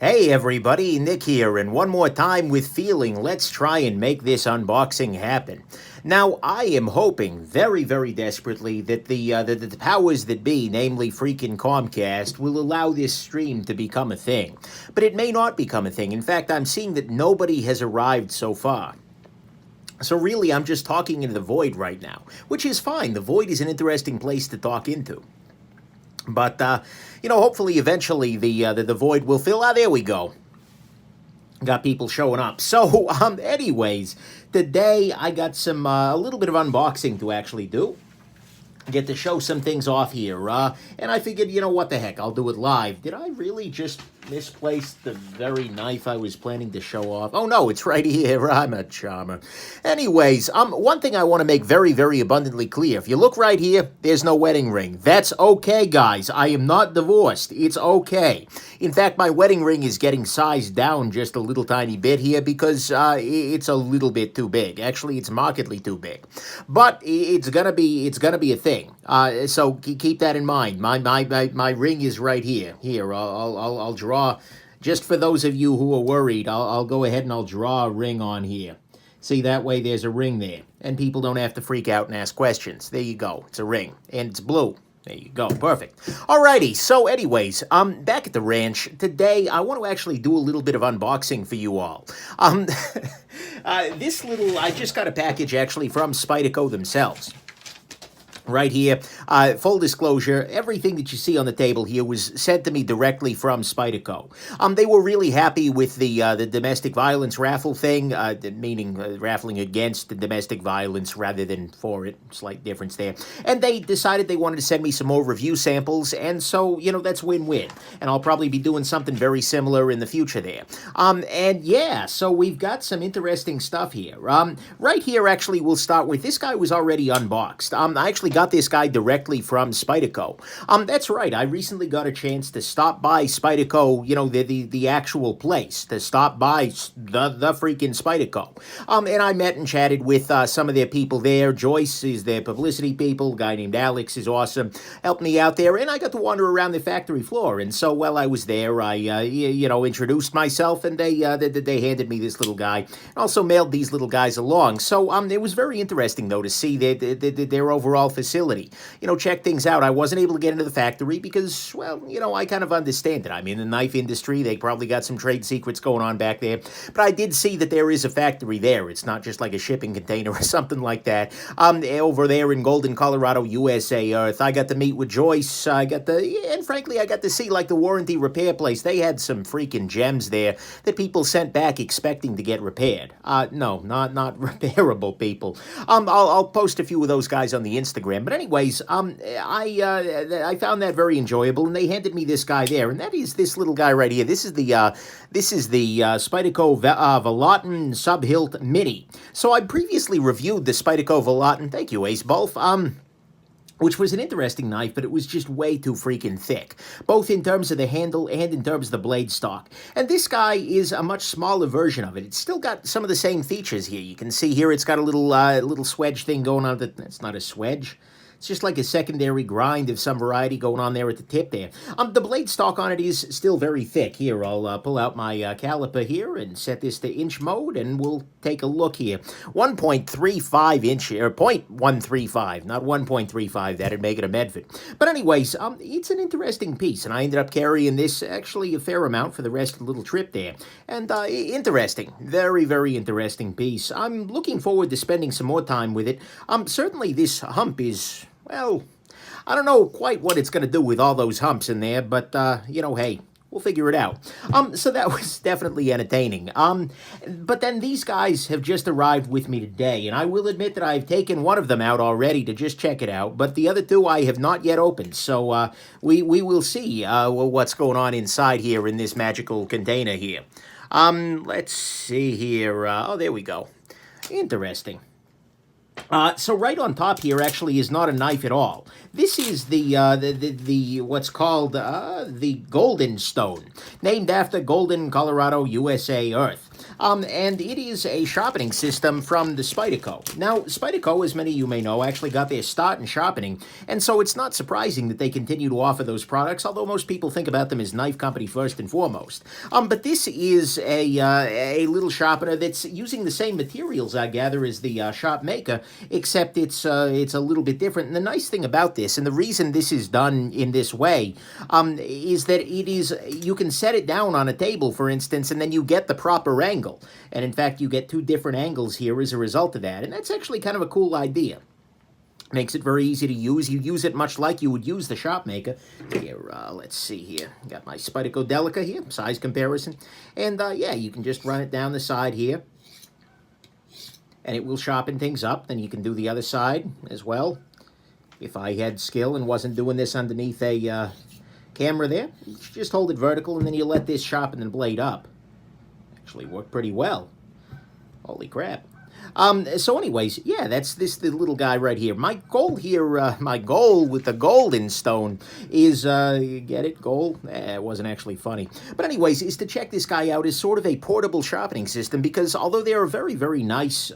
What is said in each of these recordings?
Hey everybody, Nick here, and one more time with feeling, let's try and make this unboxing happen. Now, I am hoping very, very desperately that the powers that be, namely freaking Comcast, will allow this stream to become a thing. But it may not become a thing. In fact, I'm seeing that nobody has arrived so far. So really, I'm just talking into the void right now, which is fine. The void is an interesting place to talk into. But, hopefully eventually the void will fill. Ah, there we go. Got people showing up. So, anyways, today I got a little bit of unboxing to actually do. Get to show some things off here. And I figured, what the heck, I'll do it live. Did I really just misplace the very knife I was planning to show off? Oh, no, it's right here. I'm a charmer. Anyways, one thing I want to make very, very abundantly clear. If you look right here, there's no wedding ring. That's okay, guys. I am not divorced. It's okay. In fact, my wedding ring is getting sized down just a little tiny bit here because it's a little bit too big. Actually, it's markedly too big. But it's gonna be a thing. So keep that in mind. My ring is right here. Here, I'll draw. Just for those of you who are worried, I'll go ahead and I'll draw a ring on here. See, that way there's a ring there. And people don't have to freak out and ask questions. There you go. It's a ring. And it's blue. There you go. Perfect. Alrighty. So anyways, back at the ranch. Today, I want to actually do a little bit of unboxing for you all. I just got a package actually from Spyderco themselves. Right here, full disclosure, everything that you see on the table here was sent to me directly from Spyderco. They were really happy with the domestic violence raffle thing, meaning raffling against the domestic violence rather than for it. Slight difference there. And they decided they wanted to send me some more review samples, and so, that's win-win. And I'll probably be doing something very similar in the future there. And yeah, so we've got some interesting stuff here. Right here, actually, we'll start with, this guy was already unboxed. I actually got this guy directly from Spyderco. That's right. I recently got a chance to stop by Spyderco, the actual place, to stop by the freaking Spyderco. And I met and chatted with some of their people there. Joyce is their publicity people. A guy named Alex is awesome. Helped me out there, and I got to wander around the factory floor. And so while I was there, I, introduced myself, and they handed me this little guy. Also mailed these little guys along. So it was very interesting, though, to see their overall facility. Check things out. I wasn't able to get into the factory because, well, I kind of understand it. I'm in the knife industry. They probably got some trade secrets going on back there. But I did see that there is a factory there. It's not just like a shipping container or something like that. Over there in Golden, Colorado, USA Earth. I got to meet with Joyce. And frankly, I got to see like the warranty repair place. They had some freaking gems there that people sent back expecting to get repaired. No, not repairable people. I'll post a few of those guys on the Instagram. But anyways, I found that very enjoyable, and they handed me this guy there, and that is this little guy right here. This is the Spyderco Volatin Subhilt Mini. So I previously reviewed the Spyderco Volatin. Thank you, Ace Both. Which was an interesting knife, but it was just way too freaking thick, both in terms of the handle and in terms of the blade stock. And this guy is a much smaller version of it. It's still got some of the same features here. You can see here it's got a little swedge thing going on. That's not a swedge. It's just like a secondary grind of some variety going on there at the tip there. The blade stock on it is still very thick. Here, I'll pull out my caliper here and set this to inch mode, and we'll take a look here. 1.35 inch, or 0.135, not 1.35. That'd make it a Medford. But anyways, it's an interesting piece, and I ended up carrying this actually a fair amount for the rest of the little trip there. And interesting, very, very interesting piece. I'm looking forward to spending some more time with it. Certainly this hump is, well, I don't know quite what it's going to do with all those humps in there, but, hey, we'll figure it out. So that was definitely entertaining. But then these guys have just arrived with me today, and I will admit that I've taken one of them out already to just check it out, but the other two I have not yet opened, so we will see what's going on inside here in this magical container here. Let's see here. Oh, there we go. Interesting. So right on top here actually is not a knife at all. This is the what's called the Golden Stone, named after Golden, Colorado, USA Earth. and it is a sharpening system from the Spyderco. Now, Spyderco, as many of you may know, actually got their start in sharpening, and so it's not surprising that they continue to offer those products, although most people think about them as knife company first and foremost. But this is a little sharpener that's using the same materials, I gather, as the Sharp Maker, except it's a little bit different. And the nice thing about this, and the reason this is done in this way, is that you can set it down on a table, for instance, and then you get the proper angle. And in fact, you get two different angles here as a result of that. And that's actually kind of a cool idea. Makes it very easy to use. You use it much like you would use the Sharp Maker. Here, let's see here. Got my Spyderco Delica here, size comparison. And yeah, you can just run it down the side here. And it will sharpen things up. Then you can do the other side as well. If I had skill and wasn't doing this underneath a camera there, you just hold it vertical and then you let this sharpen the blade up. Actually worked pretty well. Holy crap. So anyways, yeah, that's the little guy right here. My goal here, my goal with the golden stone is, get it, goal? It wasn't actually funny. But anyways, is to check this guy out as sort of a portable sharpening system, because although there are very, very nice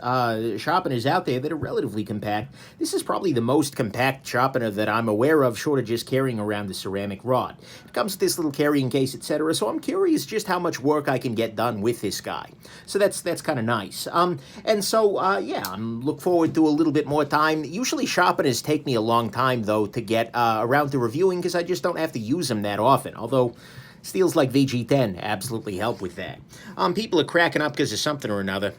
sharpeners out there that are relatively compact, this is probably the most compact sharpener that I'm aware of, short of just carrying around the ceramic rod. It comes with this little carrying case, etc., so I'm curious just how much work I can get done with this guy. So that's kind of nice. And so, yeah, I'm look forward to a little bit more time. Usually sharpeners take me a long time, though, to get around to reviewing, because I just don't have to use them that often, although steels like VG10 absolutely help with that. People are cracking up because of something or another.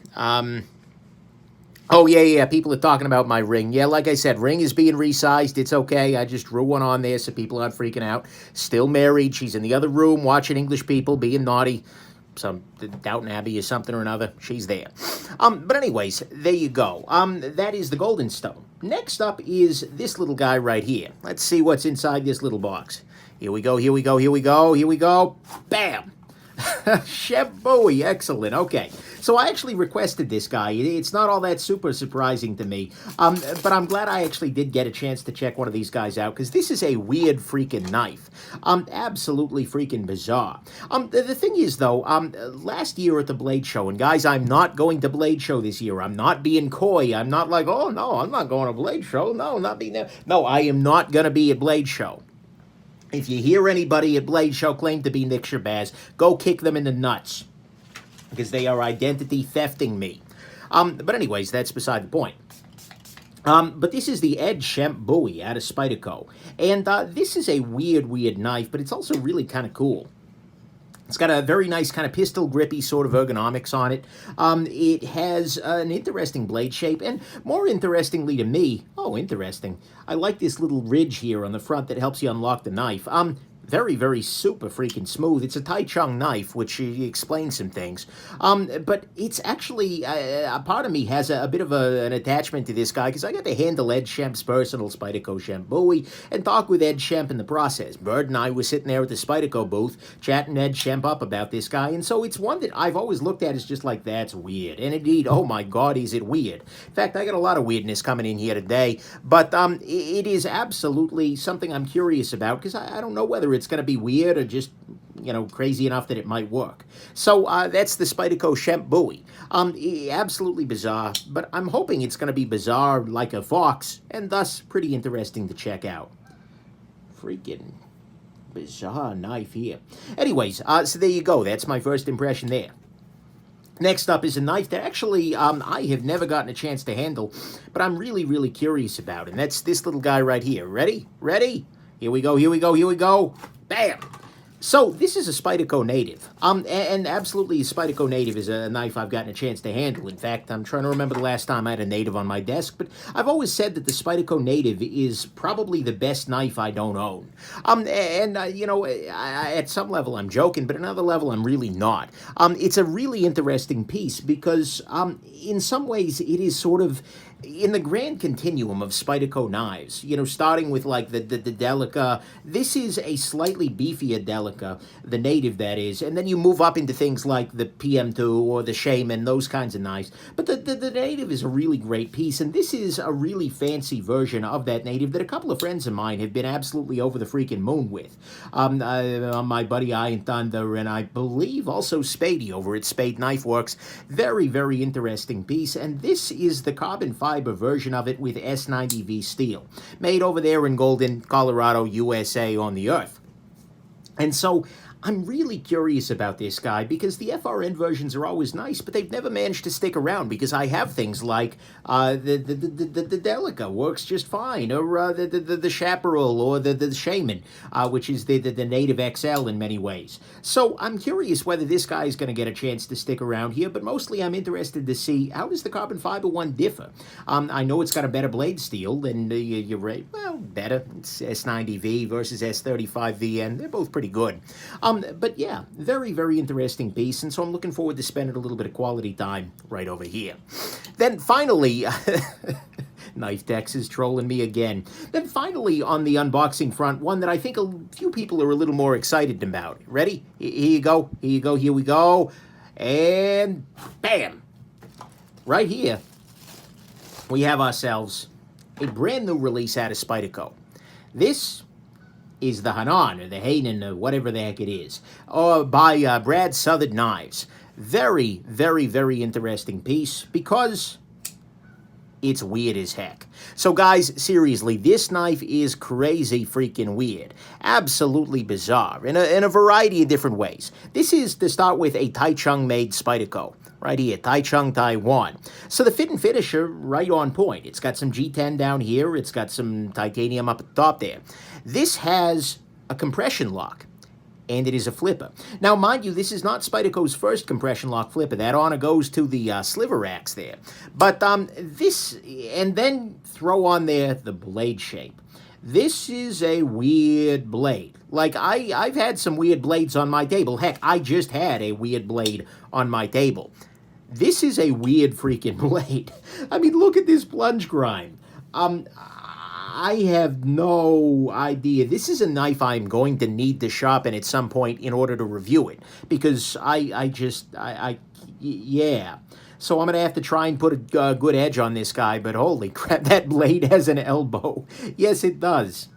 Oh, yeah, people are talking about my ring. Yeah, like I said, ring is being resized. It's okay. I just drew one on there so people aren't freaking out. Still married. She's in the other room watching English people being naughty. Some Downton Abbey or something or another. She's there. But anyways, there you go. That is the golden stone. Next up is this little guy right here. Let's see what's inside this little box. Here we go, here we go, here we go, here we go. Bam! Schempp Bowie, excellent. Okay, so I actually requested this guy. It's not all that super surprising to me, but I'm glad I actually did get a chance to check one of these guys out, because this is a weird freaking knife. Absolutely freaking bizarre. The thing is, though, last year at the Blade Show, and guys, I'm not going to Blade Show this year. I'm not being coy. I'm not like, oh, no, I'm not going to Blade Show. No, not being there. No, I am not going to be at Blade Show. If you hear anybody at Blade Show claim to be Nick Shabazz, go kick them in the nuts, because they are identity thefting me. But anyways, that's beside the point. But this is the Edge Schempp Bowie out of Spyderco. And this is a weird knife, but it's also really kind of cool. It's got a very nice kind of pistol grippy sort of ergonomics on it. It has an interesting blade shape, and more interestingly to me, oh, interesting, I like this little ridge here on the front that helps you unlock the knife. Very, very super freaking smooth. It's a Tai Chung knife, which explains some things. But it's actually, a part of me has a bit of an attachment to this guy, because I got to handle Ed Schempp's personal Spyderco Schempp Bowie and talk with Ed Schempp in the process. Bird and I were sitting there at the Spyderco booth, chatting Ed Schempp up about this guy, and so it's one that I've always looked at as just like, that's weird. And indeed, oh my God, is it weird. In fact, I got a lot of weirdness coming in here today, but it is absolutely something I'm curious about, because I don't know whether it's going to be weird or just, you know, crazy enough that it might work. So that's the Spyderco Schempp Bowie. Absolutely bizarre, but I'm hoping it's going to be bizarre like a fox, and thus pretty interesting to check out. Freaking bizarre knife here. Anyways, so there you go. That's my first impression there. Next up is a knife that actually I have never gotten a chance to handle, but I'm really, really curious about, and that's this little guy right here. Ready? Ready? Here we go, here we go, here we go. Bam! So, this is a Spyderco native. And absolutely, a Spyderco native is a knife I've gotten a chance to handle. In fact, I'm trying to remember the last time I had a native on my desk, but I've always said that the Spyderco native is probably the best knife I don't own. You know, at some level I'm joking, but at another level I'm really not. It's a really interesting piece because in some ways it is sort of in the grand continuum of Spyderco knives, you know, starting with like the Delica, this is a slightly beefier Delica, the native that is, and then you move up into things like the PM2 or the Shaman, those kinds of knives. But the native is a really great piece, and this is a really fancy version of that native that a couple of friends of mine have been absolutely over the freaking moon with. My buddy Iron Thunder, and I believe also Spady over at Spade Knife Works. Very, very interesting piece, and this is the carbon fiber version of it with S90V steel, made over there in Golden, Colorado, USA on the earth. And so I'm really curious about this guy because the FRN versions are always nice, but they've never managed to stick around because I have things like the Delica works just fine, or the Chaparral, or the Shaman, which is the native XL in many ways. So I'm curious whether this guy is going to get a chance to stick around here, but mostly I'm interested to see how does the carbon fiber one differ. I know it's got a better blade steel than you're right. Well, better. It's S90V versus S35VN. They're both pretty good. But yeah, very, very interesting piece, and so I'm looking forward to spending a little bit of quality time right over here. Then finally, Knife Dex is trolling me again. Then finally, on the unboxing front, one that I think a few people are a little more excited about. Ready? Here you go, here you go, here we go. And bam! Right here, we have ourselves a brand new release out of Spyderco. This is the Hanan, or the Hanan, or whatever the heck it is, by Brad Southern Knives. Very, very, very interesting piece because it's weird as heck. So guys, seriously, this knife is crazy freaking weird. Absolutely bizarre in a variety of different ways. This is, to start with, a Taichung-made Spyderco. Right here, Taichung, Taiwan. So the fit and finish are right on point. It's got some G10 down here. It's got some titanium up at the top there. This has a compression lock, and it is a flipper. Now, mind you, this is not Spyderco's first compression lock flipper. That honor goes to the sliver racks there. But this, and then throw on there the blade shape. This is a weird blade. Like, I've had some weird blades on my table. Heck, I just had a weird blade on my table. This is a weird freaking blade. I mean, look at this plunge grind. I have no idea. This is a knife I'm going to need to sharpen at some point in order to review it. Because yeah. So I'm going to have to try and put a good edge on this guy. But holy crap, that blade has an elbow. Yes, it does.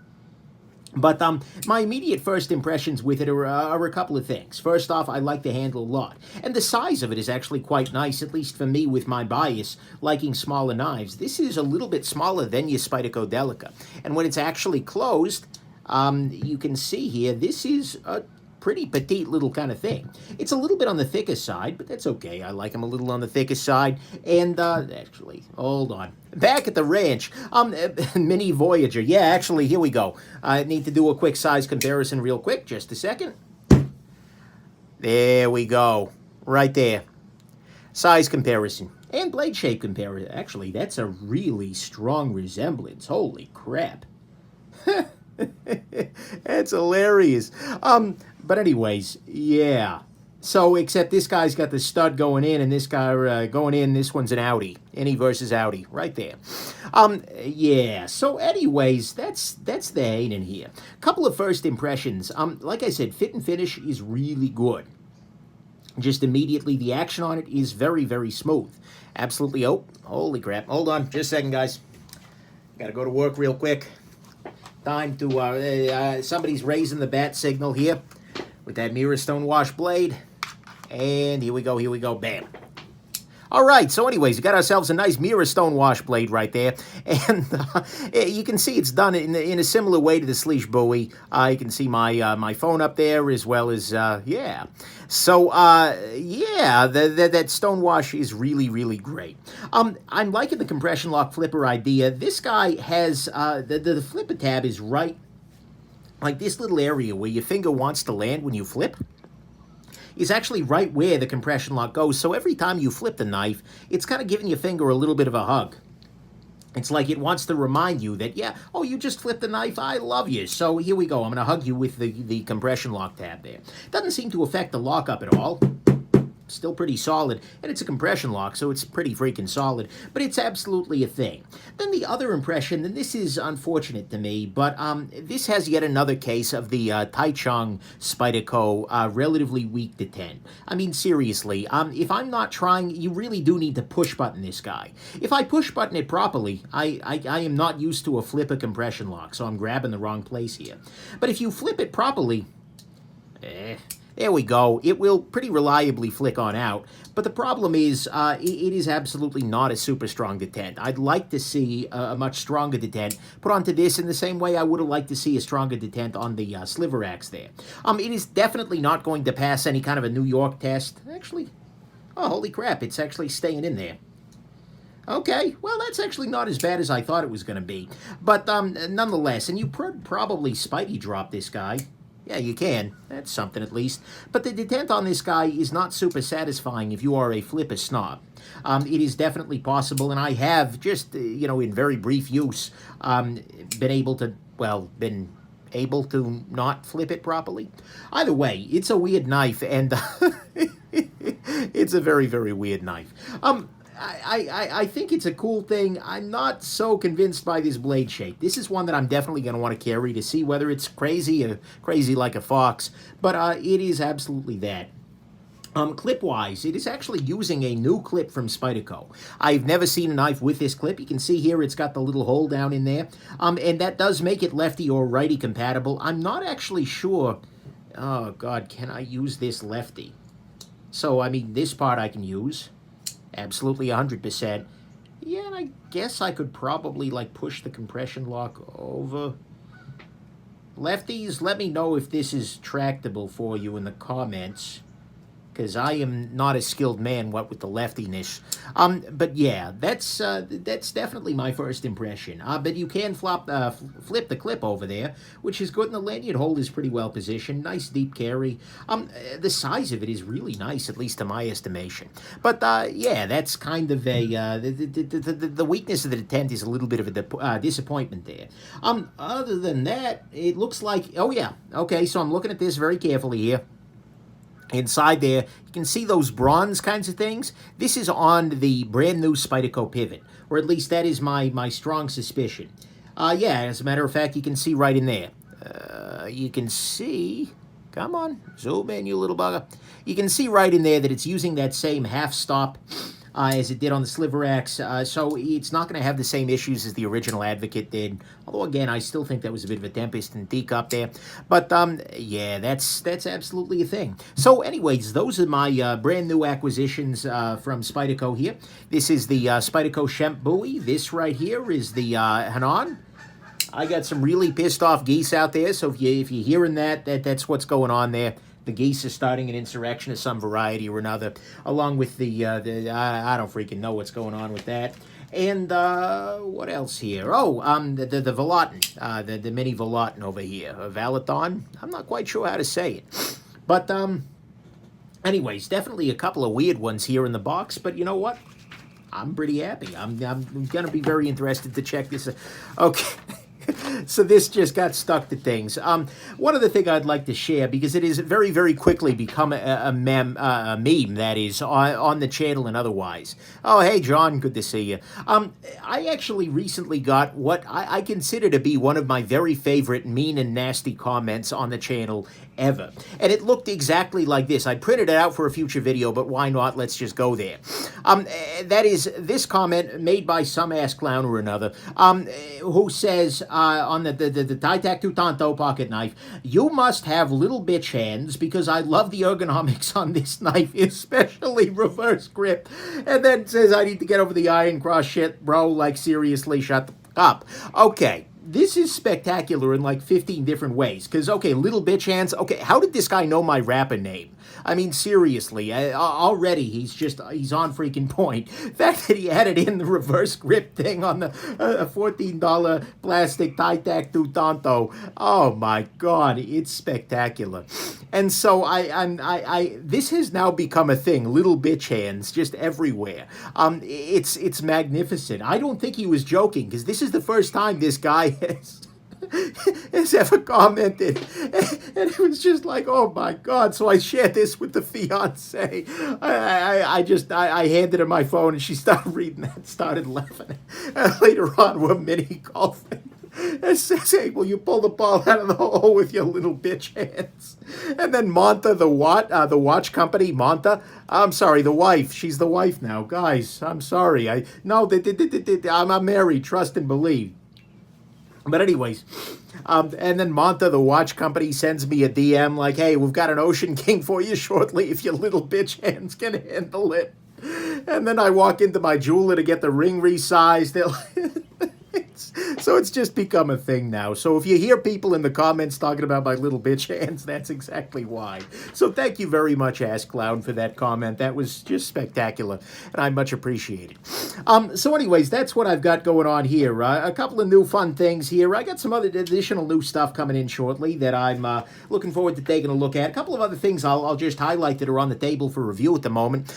But my immediate first impressions with it are a couple of things. First off, I like the handle a lot. And the size of it is actually quite nice, at least for me with my bias, liking smaller knives. This is a little bit smaller than your Spyderco Delica. And when it's actually closed, you can see here, this is a pretty petite little kind of thing. It's a little bit on the thicker side, but that's okay. I like them a little on the thicker side. And actually, hold on. Back at the ranch, Mini Voyager. Yeah, actually, here we go. I need to do a quick size comparison real quick. Just a second. There we go. Right there. Size comparison. And blade shape comparison. Actually, that's a really strong resemblance. Holy crap. That's hilarious. But anyways, yeah. So, except this guy's got the stud going in, and this guy going in, this one's an Audi. Innie versus Audi, right there. Yeah, so anyways, that's the Hanan here. Couple of first impressions. Like I said, fit and finish is really good. Just immediately, the action on it is very, very smooth. Absolutely, oh, holy crap. Hold on, just a second, guys. Gotta go to work real quick. Time to, somebody's raising the bat signal here with that mirror stone wash blade. And here we go, bam. All right, so anyways, we got ourselves a nice mirror stone wash blade right there. And you can see it's done in a similar way to the Schempp Bowie. You can see my phone up there as well as, yeah. So, yeah, that stone wash is really, really great. I'm liking the compression lock flipper idea. This guy has, the flipper tab is right, like this little area where your finger wants to land when you flip is actually right where the compression lock goes. So every time you flip the knife, it's kind of giving your finger a little bit of a hug. It's like it wants to remind you that, yeah, oh, you just flipped the knife, I love you. So here we go, I'm going to hug you with the compression lock tab there. Doesn't seem to affect the lockup at all. still pretty solid, and it's a compression lock, so it's pretty freaking solid, but it's absolutely a thing. Then the other impression, and this is unfortunate to me, but this has yet another case of the Taichung Spyderco relatively weak detent. I mean, seriously, if I'm not trying, you really do need to push button this guy. If I push button it properly, I am not used to a flipper compression lock, so I'm grabbing the wrong place here. But if you flip it properly, there we go. It will pretty reliably flick on out. But the problem is, it is absolutely not a super strong detent. I'd like to see a much stronger detent put onto this in the same way I would have liked to see a stronger detent on the sliver axe there. It is definitely not going to pass any kind of a New York test. Actually, oh, holy crap, it's actually staying in there. Okay, well, that's actually not as bad as I thought it was going to be. But nonetheless, and you probably Spidey drop this guy. Yeah, you can. That's something at least. But the detent on this guy is not super satisfying if you are a flipper snob. It is definitely possible, and I have just, in very brief use, been able to not flip it properly. Either way, it's a weird knife, and it's a very, very weird knife. I think it's a cool thing. I'm not so convinced by this blade shape. This is one that I'm definitely going to want to carry to see whether it's crazy or crazy like a fox, but it is absolutely that. Clip-wise, it is actually using a new clip from Spyderco. I've never seen a knife with this clip. You can see here it's got the little hole down in there, and that does make it lefty or righty compatible. I'm not actually sure. Oh, God, can I use this lefty? So, I mean, this part I can use. Absolutely 100%. Yeah, and I guess I could probably, push the compression lock over. Lefties, let me know if this is tractable for you in the comments, because I am not a skilled man, what with the leftiness. But yeah, that's definitely my first impression. But you can flip the clip over there, which is good, and the lanyard hold is pretty well positioned. Nice deep carry. The size of it is really nice, at least to my estimation. But yeah, that's kind of a the weakness of the detent is a little bit of a disappointment there. Other than that, it looks like, oh yeah, okay. So I'm looking at this very carefully here. Inside there, you can see those bronze kinds of things. This is on the brand new Spyderco pivot, or at least that is my strong suspicion. Yeah, as a matter of fact, you can see right in there. You can see, come on, zoom in, you little bugger. You can see right in there that it's using that same half stop as it did on the sliver axe, so it's not going to have the same issues as the original Advocate did. Although, again, I still think that was a bit of a tempest in teacup there. But, yeah, that's absolutely a thing. So, anyways, those are my brand new acquisitions from Spyderco here. This is the Spyderco Schempp Bowie. This right here is the Hanan. I got some really pissed off geese out there, so if you're hearing that's what's going on there. The geese are starting an insurrection of some variety or another, along with the I don't freaking know what's going on with that. And what else here? Oh, the Volatin, the mini Volatin over here, a Valaton. I'm not quite sure how to say it, but anyways, definitely a couple of weird ones here in the box. But you know what? I'm pretty happy. I'm gonna be very interested to check this. Okay. So this just got stuck to things. One other thing I'd like to share, because it has very, very quickly become a meme, that is, on the channel and otherwise. Oh, hey, John, good to see you. I actually recently got what I consider to be one of my very favorite mean and nasty comments on the channel ever. And it looked exactly like this. I printed it out for a future video, but why not? Let's just go there. That is this comment made by some ass clown or another, who says, on the Taitac Tonto pocket knife, you must have little bitch hands because I love the ergonomics on this knife, especially reverse grip. And then says I need to get over the iron cross shit, bro. Like, seriously, shut the fuck up. Okay. This is spectacular in like 15 different ways. Because, okay, little bitch hands. Okay, how did this guy know my rapper name? I mean, seriously, already he's on freaking point. The fact that he added in the reverse grip thing on the $14 plastic Taitac Tonto. Oh my God, it's spectacular. And so this has now become a thing. Little bitch hands just everywhere. It's magnificent. I don't think he was joking, because this is the first time this guy has has ever commented. And it was just like, oh my God. So I shared this with the fiance. I handed her my phone and she started reading that, started laughing. Later on, we're mini golfing. It says, hey, will you pull the ball out of the hole with your little bitch hands? And then Monta, the watch company, Monta. I'm sorry, the wife. She's the wife now. Guys, I'm sorry. I'm married, trust and believe. But anyways, and then Monta, the watch company, sends me a DM like, hey, we've got an Ocean King for you shortly if your little bitch hands can handle it. And then I walk into my jeweler to get the ring resized. So it's just become a thing now. So if you hear people in the comments talking about my little bitch hands, that's exactly why. So thank you very much, Ass Clown, for that comment. That was just spectacular, and I much appreciate it. So anyways, that's what I've got going on here. A couple of new fun things here. I got some other additional new stuff coming in shortly that I'm looking forward to taking a look at. A couple of other things I'll just highlight that are on the table for review at the moment.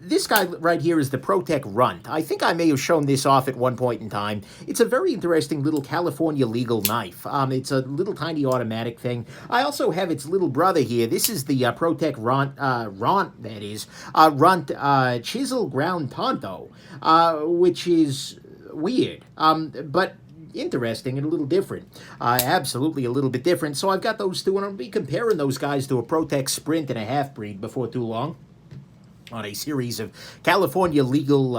This guy right here is the ProTech Runt. I think I may have shown this off at one point in time. It's a very interesting little California legal knife. It's a little tiny automatic thing. I also have its little brother here. This is the ProTech Runt Chisel Ground Tonto, which is weird, but interesting and a little different. Absolutely a little bit different. So I've got those two, and I'll be comparing those guys to a ProTech Sprint and a Half-Breed before too long, on a series of California legal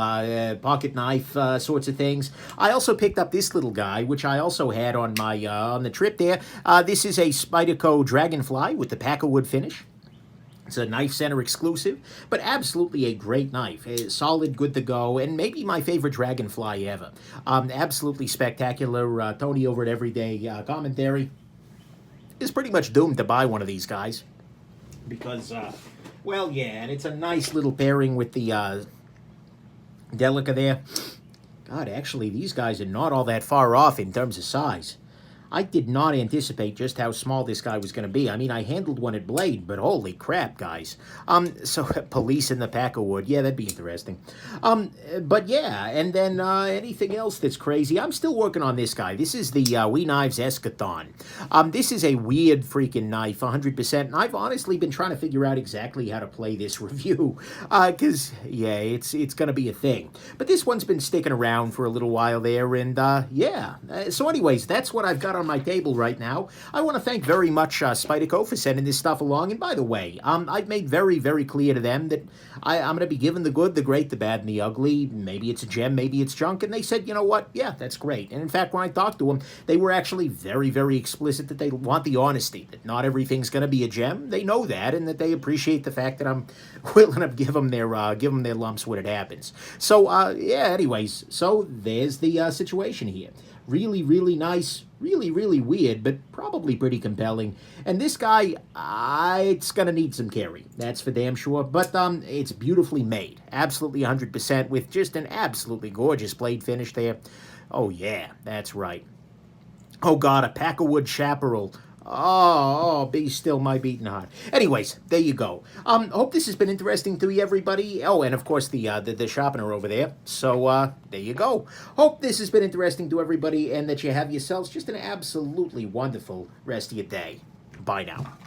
pocket knife sorts of things. I also picked up this little guy, which I also had on my on the trip there. This is a Spyderco Dragonfly with the Packerwood finish. It's a Knife Center exclusive, but absolutely a great knife. Solid, good to go, and maybe my favorite Dragonfly ever. Absolutely spectacular. Tony over at Everyday Commentary is pretty much doomed to buy one of these guys because... well, yeah, and it's a nice little pairing with the Delica there. God, actually, these guys are not all that far off in terms of size. I did not anticipate just how small this guy was going to be. I mean, I handled one at Blade, but holy crap, guys. So Police in the Packerwood. Yeah, that'd be interesting. But yeah, and then anything else that's crazy. I'm still working on this guy. This is the We Knives Eschaton. This is a weird freaking knife, 100%. And I've honestly been trying to figure out exactly how to play this review. Because, yeah, it's going to be a thing. But this one's been sticking around for a little while there. And, yeah. So anyways, that's what I've got on my table right now. I want to thank very much Spyderco for sending this stuff along. And by the way, I've made very, very clear to them that I'm going to be given the good, the great, the bad, and the ugly. Maybe it's a gem, maybe it's junk. And they said, you know what? Yeah, that's great. And in fact, when I talked to them, they were actually very, very explicit that they want the honesty, that not everything's going to be a gem. They know that, and that they appreciate the fact that I'm willing to give them their lumps when it happens. So, yeah, anyways, so there's the situation here. Really, really nice, really, really weird, but probably pretty compelling. And this guy, it's going to need some carry. That's for damn sure. But it's beautifully made. Absolutely 100% with just an absolutely gorgeous blade finish there. Oh, yeah, that's right. Oh, God, a Packerwood Chaparral. Oh, be still my beating heart. Anyways, there you go. Hope this has been interesting to you, everybody. Oh, and of course the sharpener over there. So there you go. Hope this has been interesting to everybody, and that you have yourselves just an absolutely wonderful rest of your day. Bye now.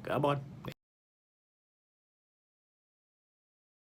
Come on.